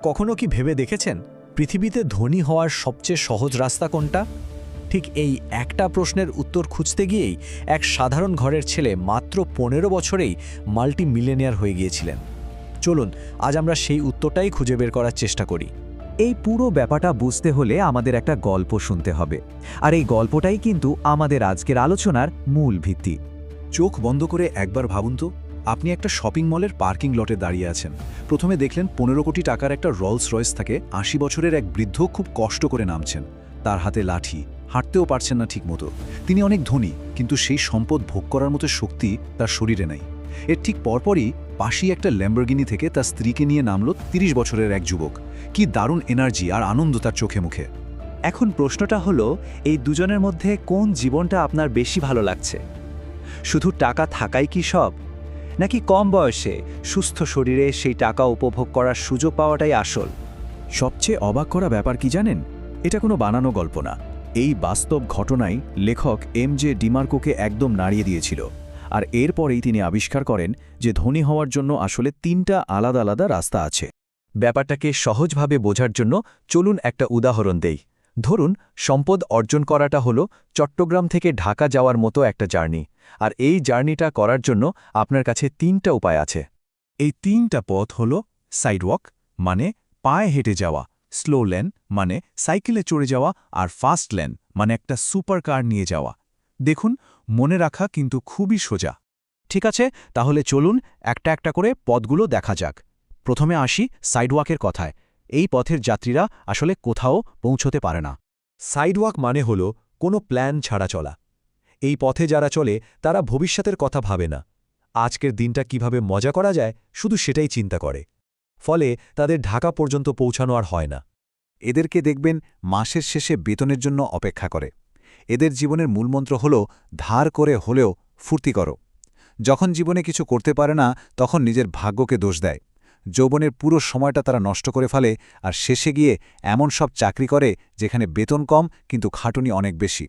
কখনো কি ভেবে দেখেছেন পৃথিবীতে ধনী হওয়ার সবচেয়ে সহজ রাস্তা কোনটা? ঠিক এই একটা প্রশ্নের উত্তর খুঁজতে গিয়েই এক সাধারণ ঘরের ছেলে মাত্র ১৫ বছরেই মাল্টি মিলিয়নিয়ার হয়ে গিয়েছিলেন। চলুন আজ আমরা সেই উত্তরটাই খুঁজে বের করার চেষ্টা করি। এই পুরো ব্যাপারটা বুঝতে হলে আমাদের একটা গল্প শুনতে হবে, আর এই গল্পটাই কিন্তু আমাদের আজকের আলোচনার মূল ভিত্তি। চোখ বন্ধ করে একবার ভাবুন তো, আপনি একটা শপিং মলের পার্কিং লটে দাঁড়িয়ে আছেন। প্রথমে দেখলেন ১৫ কোটি টাকার একটা রোলস রয়েস থাকে ৮০ বছরের এক বৃদ্ধ খুব কষ্ট করে নামছেন। তার হাতে লাঠি, হাঁটতেও পারছেন না ঠিকমতো। তিনি অনেক ধনী, কিন্তু সেই সম্পদ ভোগ করার মতো শক্তি তার শরীরে নাই। এর ঠিক পরপরই পাশেই একটা ল্যাম্বরগিনি থেকে তার স্ত্রীকে নিয়ে নামল ৩০ বছরের এক যুবক। কি দারুণ এনার্জি আর আনন্দ তার চোখে মুখে। এখন প্রশ্নটা হলো, এই দুজনের মধ্যে কোন জীবনটা আপনার বেশি ভালো লাগছে? শুধু টাকা থাকাই কি সব, নাকি কম বয়সে সুস্থ শরীরে সেই টাকা উপভোগ করার সুযোগ পাওয়াটাই আসল? সবচেয়ে অবাক করা ব্যাপার কি জানেন? এটা কোনো বানানো গল্প না। এই বাস্তব ঘটনাই লেখক এম.জে. ডিমার্কোকে একদম নাড়িয়ে দিয়েছিল। আর এরপরেই তিনি আবিষ্কার করেন যে ধনী হওয়ার জন্য আসলে ৩টা আলাদা আলাদা রাস্তা আছে। ব্যাপারটাকে সহজভাবে বোঝার জন্য চলুন একটা উদাহরণ দেই। ধরুন, সম্পদ অর্জন করাটা হলো চট্টগ্রাম থেকে ঢাকা যাওয়ার মতো একটা জার্নি, আর এই জার্নিটা করার জন্য আপনার কাছে ৩টা উপায় আছে। এই ৩টা পথ হল সাইডওয়াক, মানে পায়ে হেঁটে যাওয়া; স্লো লেন, মানে সাইকেলে চড়ে যাওয়া; আর ফাস্ট লেন, মানে একটা সুপার কার নিয়ে যাওয়া। দেখুন, মনে রাখা কিন্তু খুবই সোজা। ঠিক আছে, তাহলে চলুন একটা একটা করে পথগুলো দেখা যাক। প্রথমে আসি সাইডওয়াকের কথায়। এই পথের যাত্রীরা আসলে কোথাও পৌঁছতে পারে না। সাইডওয়াক মানে হল কোনো প্ল্যান ছাড়া চলা। এই পথে যারা চলে তারা ভবিষ্যতের কথা ভাবে না, আজকের দিনটা কিভাবে মজা করা যায় শুধু সেটাই চিন্তা করে। ফলে তাদের ঢাকা পর্যন্ত পৌঁছানো আর হয় না। এদেরকে দেখবেন মাসের শেষে বেতনের জন্য অপেক্ষা করে। এদের জীবনের মূলমন্ত্র হল ধার করে হলেও ফুর্তি করো। যখন জীবনে কিছু করতে পারে না, তখন নিজের ভাগ্যকে দোষ দেয়। যৌবনের পুরো সময়টা তারা নষ্ট করে ফেলে, আর শেষে গিয়ে এমন সব চাকরি করে যেখানে বেতন কম কিন্তু খাটুনি অনেক বেশি।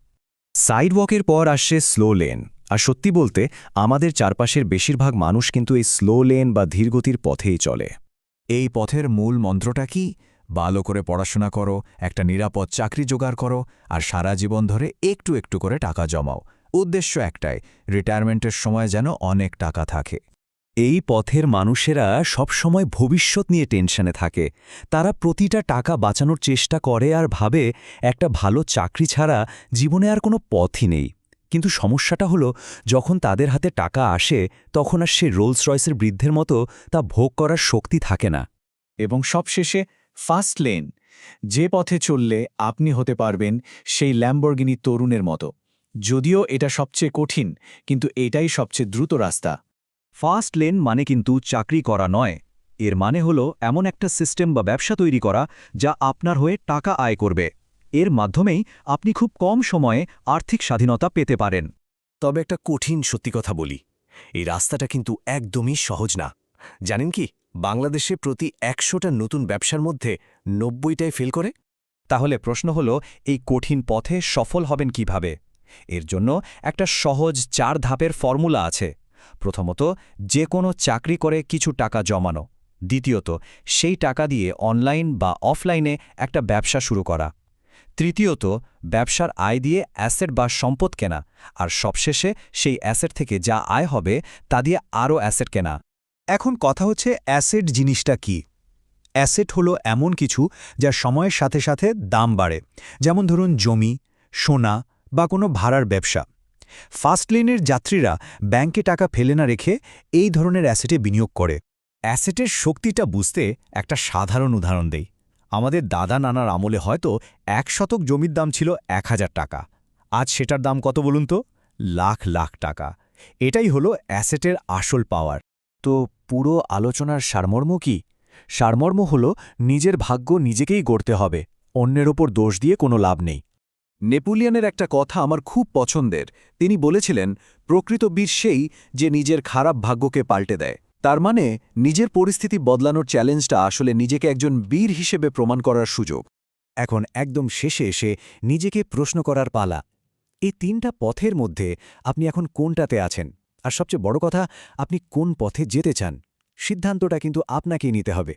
সাইডওয়াকের পর আসছে স্লো লেন। আর সত্যি বলতে আমাদের চারপাশের বেশিরভাগ মানুষ কিন্তু এই স্লো লেন বা ধীরগতির পথেই চলে। এই পথের মূল মন্ত্রটা কি? ভালো করে পড়াশোনা করো, একটা নিরাপদ চাকরি জোগাড় করো, আর সারা জীবন ধরে একটু একটু করে টাকা জমাও। উদ্দেশ্য একটাই, রিটায়ারমেন্টের সময় যেন অনেক টাকা থাকে। এই পথের মানুষেরা সবসময় ভবিষ্যৎ নিয়ে টেনশনে থাকে। তারা প্রতিটা টাকা বাঁচানোর চেষ্টা করে আর ভাবে একটা ভালো চাকরি ছাড়া জীবনে আর কোনো পথই নেই। কিন্তু সমস্যাটা হলো, যখন তাদের হাতে টাকা আসে তখন আর সে রোলস রয়েসের বৃদ্ধের মতো তা ভোগ করার শক্তি থাকে না। এবং সবশেষে ফাস্ট লেন, যে পথে চললে আপনি হতে পারবেন সেই ল্যাম্বরগিনি তরুণের মতো। যদিও এটা সবচেয়ে কঠিন, কিন্তু এটাই সবচেয়ে দ্রুত রাস্তা। ফাস্ট লেন মানে কিন্তু চাকরি করা নয়। এর মানে হলো এমন একটা সিস্টেম বা ব্যবসা তৈরি করা যা আপনার হয়ে টাকা আয় করবে। এর মাধ্যমেই আপনি খুব কম সময়ে আর্থিক স্বাধীনতা পেতে পারেন। তবে একটা কঠিন সত্যি কথা বলি, এই রাস্তাটা কিন্তু একদমই সহজ না। জানেন কি, বাংলাদেশে প্রতি ১০০টা নতুন ব্যবসার মধ্যে ৯০টাই ফেল করে। তাহলে প্রশ্ন হলো, এই কঠিন পথে সফল হবেন কিভাবে? এর জন্য একটা সহজ ৪ ধাপের ফর্মুলা আছে। প্রথমত, যে কোনো চাকরি করে কিছু টাকা জমানো। দ্বিতীয়ত, সেই টাকা দিয়ে অনলাইন বা অফলাইনে একটা ব্যবসা শুরু করা। তৃতীয়ত, ব্যবসার আয় দিয়ে অ্যাসেট বা সম্পদ কেনা। আর সবশেষে সেই অ্যাসেট থেকে যা আয় হবে তা দিয়ে আরও অ্যাসেট কেনা। এখন কথা হচ্ছে, অ্যাসেট জিনিসটা কি? অ্যাসেট হলো এমন কিছু যা সময়ের সাথে সাথে দাম বাড়ে, যেমন ধরুন জমি, সোনা বা কোনো ভাড়ার ব্যবসা। ফাস্টলেনের যাত্রীরা ব্যাংকে টাকা ফেলে না রেখে এই ধরনের অ্যাসেটে বিনিয়োগ করে। অ্যাসেটের শক্তিটা বুঝতে একটা সাধারণ উদাহরণ দেই। আমাদের দাদা নানার আমলে হয়তো ১ শতক জমির দাম ছিল ১,০০০ টাকা। আজ সেটার দাম কত বলুন তো? লাখ লাখ টাকা। এটাই হলো অ্যাসেটের আসল পাওয়ার। তো পুরো আলোচনার সারমর্ম কি? সারমর্ম হল নিজের ভাগ্য নিজেকেই গড়তে হবে, অন্যের ওপর দোষ দিয়ে কোনো লাভ নেই। নেপোলিয়নের একটা কথা আমার খুব পছন্দের। তিনি বলেছিলেন, প্রকৃত বীর সেই যে নিজের খারাপ ভাগ্যকে পাল্টে দেয়। তার মানে নিজের পরিস্থিতি বদলানোর চ্যালেঞ্জটা আসলে নিজেকে একজন বীর হিসেবে প্রমাণ করার সুযোগ। এখন একদম শেষে এসে নিজেকে প্রশ্ন করার পালা, এই ৩টা পথের মধ্যে আপনি এখন কোনটাতে আছেন? আর সবচেয়ে বড় কথা, আপনি কোন পথে যেতে চান? সিদ্ধান্তটা কিন্তু আপনাকেই নিতে হবে।